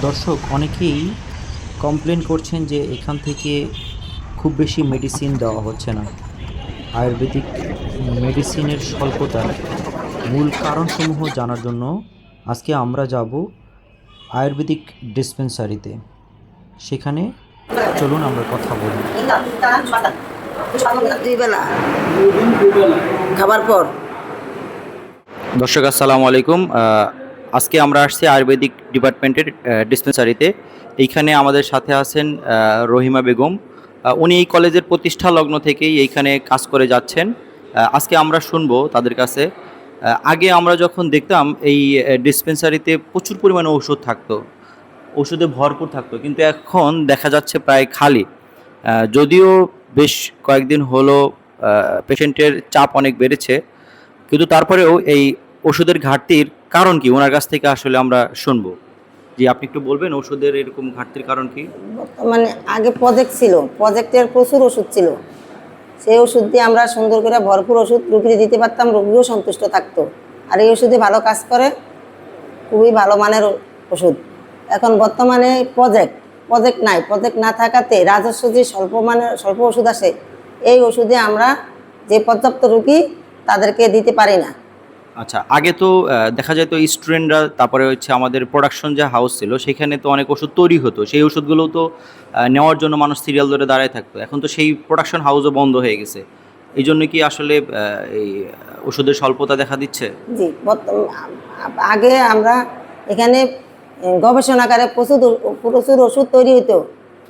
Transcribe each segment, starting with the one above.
দর্শক অনেকেই কমপ্লেন করছেন যে এখান থেকে খুব বেশি মেডিসিন দেওয়া হচ্ছে না। আয়ুর্বেদিক মেডিসিনের স্বল্পতার মূল কারণসমূহ জানার জন্য আজকে আমরা যাব আয়ুর্বেদিক ডিসপেন্সারিতে। সেখানে চলুন আমরা কথা বলি। দুই বেলা খাবার পর। দর্শক আসসালামু আলাইকুম। আজকে আমরা আসছি আয়ুর্বেদিক ডিপার্টমেন্টের ডিসপেন্সারিতে। এইখানে আমাদের সাথে আছেন রহিমা বেগম। উনি এই কলেজের প্রতিষ্ঠা লগ্ন থেকেই এইখানে কাজ করে যাচ্ছেন। আজকে আমরা শুনবো তাদের কাছে। আগে আমরা যখন দেখতাম এই ডিসপেন্সারিতে প্রচুর পরিমাণে ওষুধ থাকতো, ওষুধে ভরপুর থাকতো, কিন্তু এখন দেখা যাচ্ছে প্রায় খালি। যদিও বেশ কয়েকদিন হলো পেশেন্টের চাপ অনেক বেড়েছে, কিন্তু তারপরেও এই ওষুধের ঘাটতির কারণ কি ওনার কাছ থেকে আসলে আমরা শুনবো। জি, আপনি একটু বলবেন ওষুধের এরকম ঘাটতির কারণ কি? বর্তমানে আগে প্রজেক্ট ছিল, প্রজেক্টের প্রচুর ওষুধ ছিল। সেই ওষুধ দিয়ে আমরা সুন্দর করে ভরপুর ওষুধ রুগীকে দিতে পারতাম, রোগীও সন্তুষ্ট থাকতো। আর এই ওষুধে ভালো কাজ করে, খুবই ভালো মানের ওষুধ। এখন বর্তমানে প্রজেক্ট নাই, প্রজেক্ট না থাকাতে রাজস্ব যে স্বল্প ওষুধ আসে, এই ওষুধে আমরা যে পর্যাপ্ত রুগী তাদেরকে দিতে পারি না। আচ্ছা, আগে তো দেখা যায় তো স্টুডেন্টরা, তারপরে হচ্ছে আমাদের প্রোডাকশন যে হাউস ছিল সেখানে তো অনেক ওষুধ তৈরি হতো, সেই ওষুধগুলো তো নেওয়ার জন্য মানুষ সিরিয়াল ধরে দাঁড়ায় থাকতো। এখন তো সেই প্রোডাকশন হাউসও বন্ধ হয়ে গেছে। এই জন্য কি আসলে এই ওষুধের স্বল্পতা দেখা দিচ্ছে? জি, আগে আমরা এখানে গবেষণাগারে প্রচুর ওষুধ তৈরি হতো,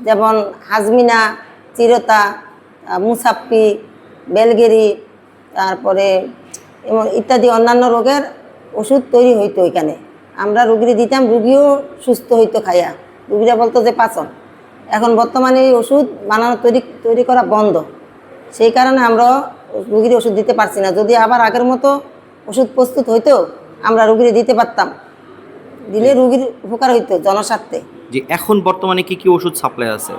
যেমন হাজমিনা, চিরতা, মুসাপ্পি, বেলগেরি, তারপরে ইত্যাদি অন্যান্য রোগের ওষুধ তৈরি হইতো এখানে। আমরা রুগীর দিতাম, রুগীও সুস্থ হইতো খাইয়া। রুগীরা বলতো যে পাচন। এখন বর্তমানে এই ওষুধ বানানো তৈরি করা বন্ধ। সেই কারণে আমরা রুগীর ওষুধ দিতে পারছি না। যদি আবার আগের মতো ওষুধ প্রস্তুত হইতো, আমরা রুগীর দিতে পারতাম, দিলে রুগীর উপকার হইতো জনস্বার্থে। যে এখন বর্তমানে কি কি ওষুধ সাপ্লাই আছে?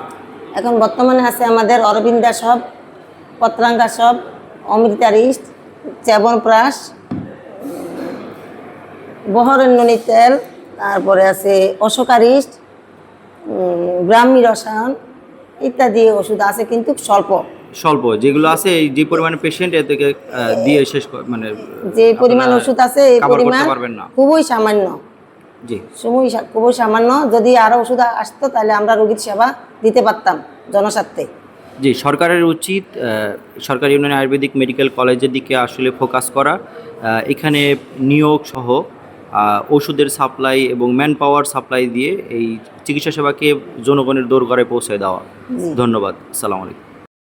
এখন বর্তমানে আছে আমাদের অরবিন্দা সব, পত্রাঙ্গা সব, অমৃতারিস্ট, চ্যবনপ্রাশ, বহরণ্যনী তেল, তারপরে আছে অশোকারিস্ট, ব্রাহ্মী রসায়ন ইত্যাদি ওষুধ আছে, কিন্তু স্বল্প যেগুলো আছে, এই যে পরিমাণে পেশেন্ট এর থেকে দিয়ে শেষ মানে যে পরিমাণ ওষুধ আছে এই পরিমাণ খুবই সামান্য। জি, খুবই সামান্য। যদি আরও ওষুধ আসতো তাহলে আমরা রোগীর সেবা দিতে পারতাম জনস্বার্থে। জি, সরকারের উচিত সরকারি ইউনিয়ন আয়ুর্বেদিক মেডিকেল কলেজের দিকে আসলে ফোকাস করা। এখানে নিয়োগ সহ ওষুধের সাপ্লাই এবং ম্যান পাওয়ার সাপ্লাই দিয়ে এই চিকিৎসা সেবাকে জনগণের দোরগোড়ায় পৌঁছে দেওয়া। ধন্যবাদ। আসসালামু আলাইকুম।